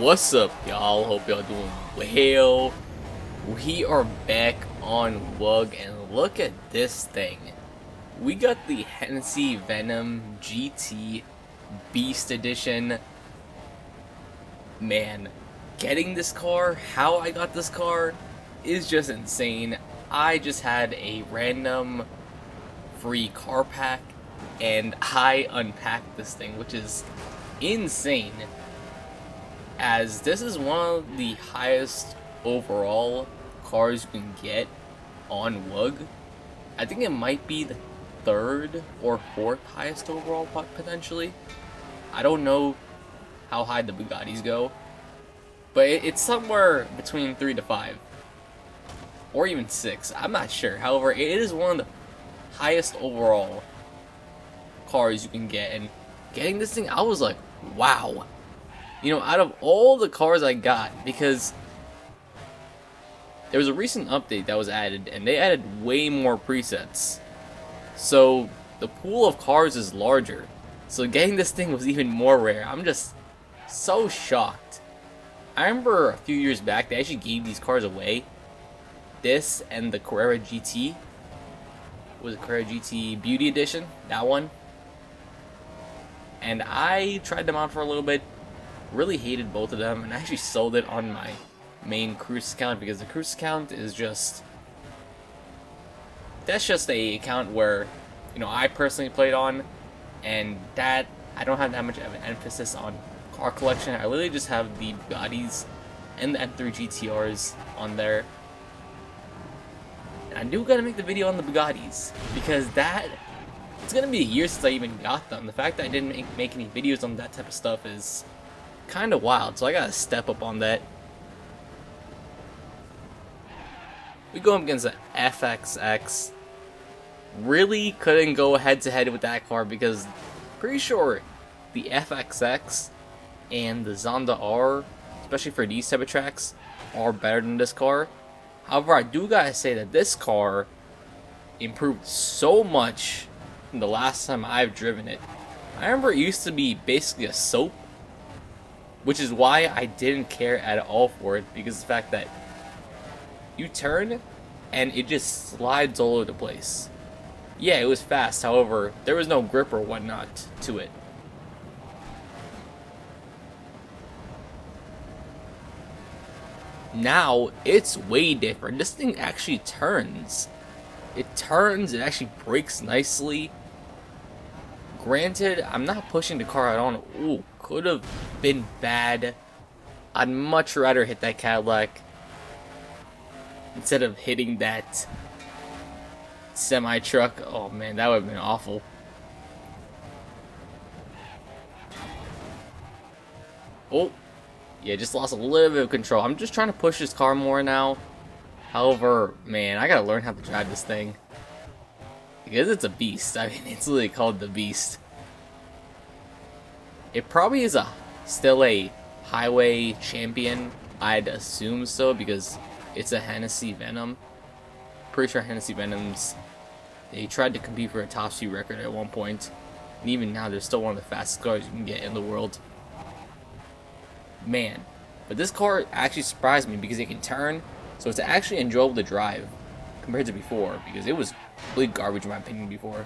What's up, y'all? Hope y'all doing well. We are back on WUG, and look at this thing. We got the Hennessy Venom GT Beast Edition. Man, getting this car, how I got this car, is just insane. I just had a random free car pack, and I unpacked this thing, which is insane, as this is one of the highest overall cars you can get on WUG. I think it might be the third or fourth highest overall potentially. I don't know how high the Bugattis go, but it's somewhere between 3 to 5 or even 6. I'm not sure. However, it is one of the highest overall cars you can get, and getting this thing, I was like, wow. You know, out of all the cars I got, because there was a recent update that was added, and they added way more presets. So the pool of cars is larger. So getting this thing was even more rare. I'm just so shocked. I remember a few years back, they actually gave these cars away. This and the Carrera GT. Was it Carrera GT Beauty Edition? That one. And I tried them out for a little bit. Really hated both of them, and I actually sold it on my main cruise account, because the cruise account is just, that's just a account where, you know, I personally played on, and that I don't have that much of an emphasis on car collection. I literally just have the Bugattis and the M3 GTRs on there. And I do gotta make the video on the Bugattis, because that, it's gonna be a year since I even got them. The fact that I didn't make any videos on that type of stuff is kind of wild, so I gotta step up on that. We go up against the FXX. Really couldn't go head to head with that car, because pretty sure the FXX and the Zonda R, especially for these type of tracks, are better than this car. However, I do gotta say that this car improved so much from the last time I've driven it. I remember it used to be basically a soap, which is why I didn't care at all for it, because of the fact that you turn and it just slides all over the place. Yeah, it was fast, however, there was no grip or whatnot to it. Now, it's way different. This thing actually turns. It turns, it actually brakes nicely. Granted, I'm not pushing the car out on. Ooh, could have been bad. I'd much rather hit that Cadillac instead of hitting that semi-truck. Oh man, that would have been awful. Oh, yeah, just lost a little bit of control. I'm just trying to push this car more now. However, man, I gotta learn how to drive this thing, because it's a beast. I mean, it's literally called the Beast. It probably is still a highway champion. I'd assume so, because it's a Hennessy Venom. Pretty sure Hennessy Venoms, they tried to compete for a top speed record at one point, and even now they're still one of the fastest cars you can get in the world. Man, but this car actually surprised me, because it can turn, so it's actually enjoyable to drive compared to before, because it was complete garbage in my opinion before.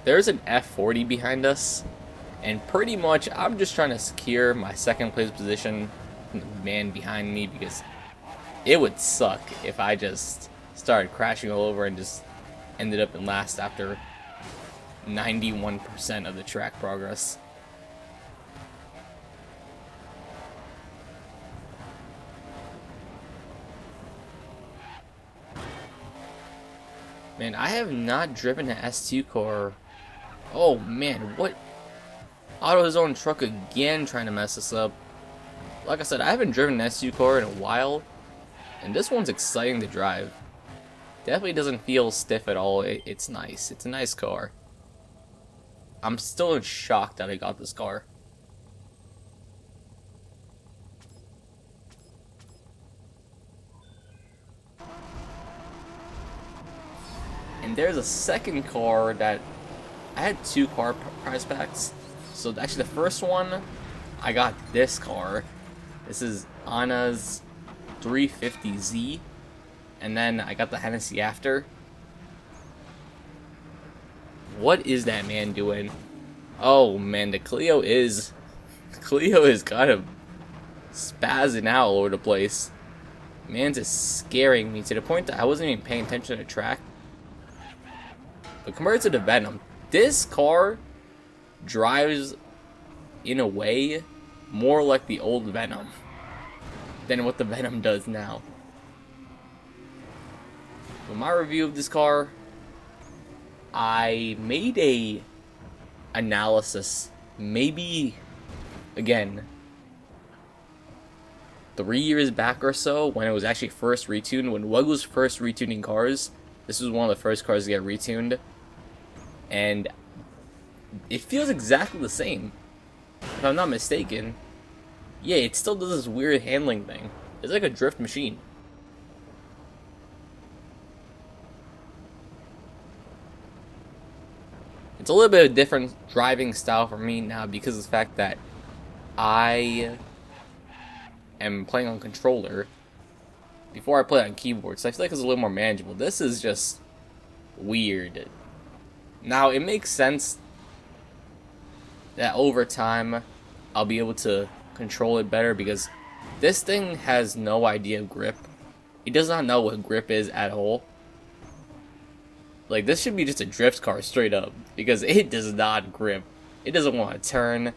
There's an F40 behind us, and pretty much I'm just trying to secure my second place position from the man behind me, because it would suck if I just started crashing all over and just ended up in last after 91% of the track progress. Man, I have not driven an S2 car. Oh man, what? AutoZone truck again trying to mess us up. Like I said, I haven't driven an S2 car in a while, and this one's exciting to drive. Definitely doesn't feel stiff at all. It's nice. It's a nice car. I'm still in shock that I got this car. And there's a second car that I had two car prize packs. So actually the first one, I got this car. This is Anna's 350Z. And then I got the Hennessy after. What is that man doing? Oh man, the Clio is kind of spazzing out all over the place. Man's is scaring me to the point that I wasn't even paying attention to the track. But compared to the Venom, this car drives in a way more like the old Venom than what the Venom does now. For my review of this car, I made a analysis, maybe again 3 years back or so, when it was actually first retuned, when WUG was first retuning cars. This was one of the first cars to get retuned, and it feels exactly the same, if I'm not mistaken. Yeah, it still does this weird handling thing. It's like a drift machine. It's a little bit of a different driving style for me now because of the fact that I am playing on controller before I play on keyboard, so I feel like it's a little more manageable. This is just weird. Now, it makes sense that over time I'll be able to control it better because this thing has no idea of grip. It does not know what grip is at all. Like, this should be just a drift car straight up, because it does not grip. It doesn't want to turn.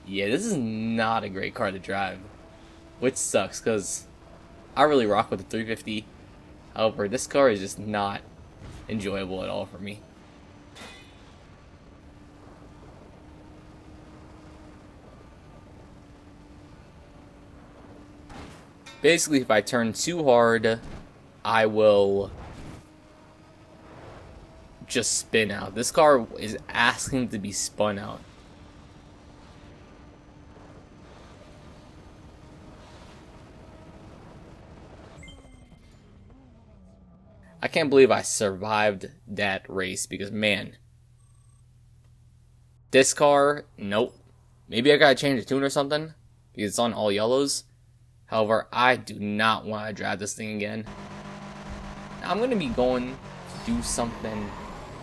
Yeah, this is not a great car to drive, which sucks, because I really rock with the 350. However, this car is just not enjoyable at all for me. Basically, if I turn too hard, I will just spin out. This car is asking to be spun out. I can't believe I survived that race because, man, this car, nope. Maybe I gotta change the tune or something because it's on all yellows. However, I do not want to drive this thing again. Now, I'm gonna be going to do something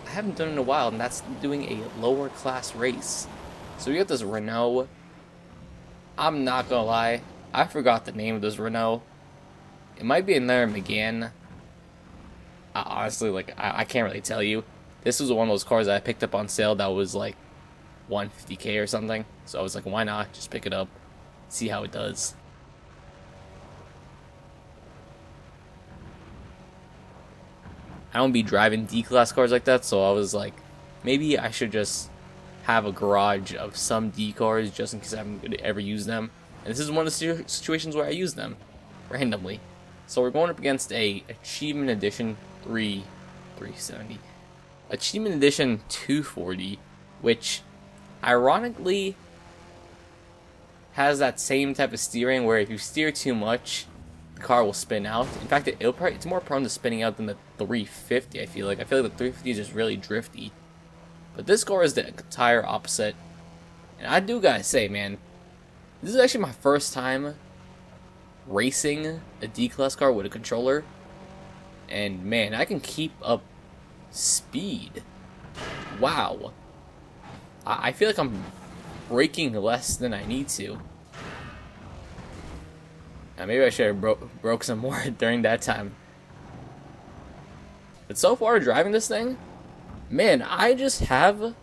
I haven't done in a while, and that's doing a lower class race. So we got this Renault. I'm not gonna lie, I forgot the name of this Renault. It might be another Megane. Honestly, like, I can't really tell you. This was one of those cars that I picked up on sale that was like 150K or something. So I was like, why not just pick it up, see how it does. I don't be driving D-class cars like that, so I was like, maybe I should just have a garage of some D cars just in case I'm going to ever use them. And this is one of the situations where I use them randomly. So we're going up against a Achievement Edition 370, Achievement Edition 240, which ironically has that same type of steering where if you steer too much, the car will spin out. In fact, it's more prone to spinning out than the 350. I feel like the 350 is just really drifty, but this car is the entire opposite. And I do gotta say, man, this is actually my first time racing a D-class car with a controller, and man, I can keep up speed. Wow, I feel like I'm braking less than I need to. Now, maybe I should have broke some more during that time. But so far, driving this thing, man, I just have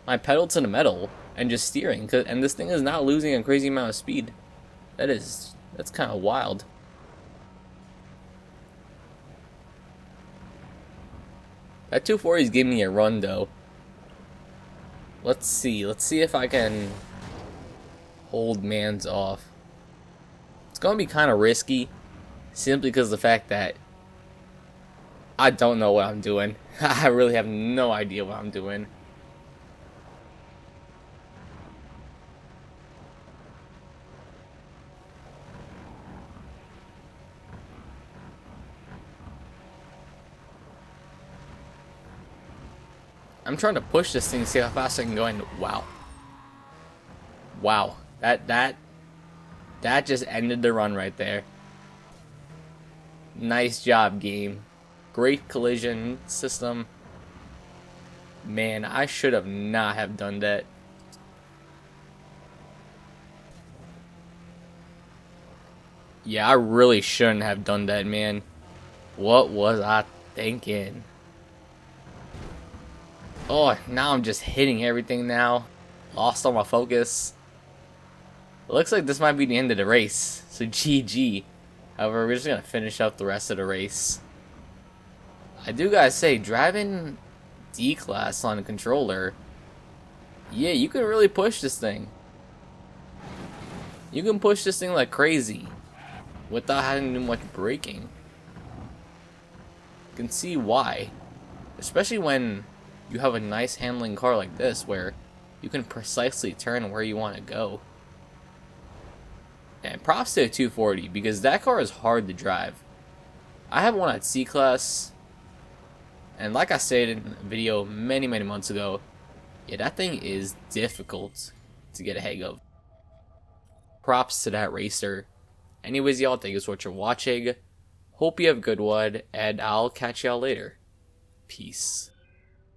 my pedal to the metal and just steering, and this thing is not losing a crazy amount of speed. That's kind of wild. That 240 is giving me a run though. Let's see if I can hold man's off. It's gonna be kind of risky, simply because of the fact that I don't know what I'm doing. I really have no idea what I'm doing. I'm trying to push this thing to see how fast I can go, and wow. Wow. That just ended the run right there. Nice job, game. Great collision system. Man, I should have not have done that. Yeah, I really shouldn't have done that, man. What was I thinking? Oh, now I'm just hitting everything now. Lost all my focus. It looks like this might be the end of the race. So GG. However, we're just going to finish up the rest of the race. I do gotta say, driving D-Class on a controller, yeah, you can really push this thing. You can push this thing like crazy without having to do much braking. You can see why. Especially when you have a nice handling car like this where you can precisely turn where you want to go. And props to a 240 because that car is hard to drive. I have one at C-Class, and like I said in a video many months ago, yeah, that thing is difficult to get a hang of. Props to that racer. Anyways, y'all, thank you so much for watching. Hope you have a good one, and I'll catch y'all later. Peace.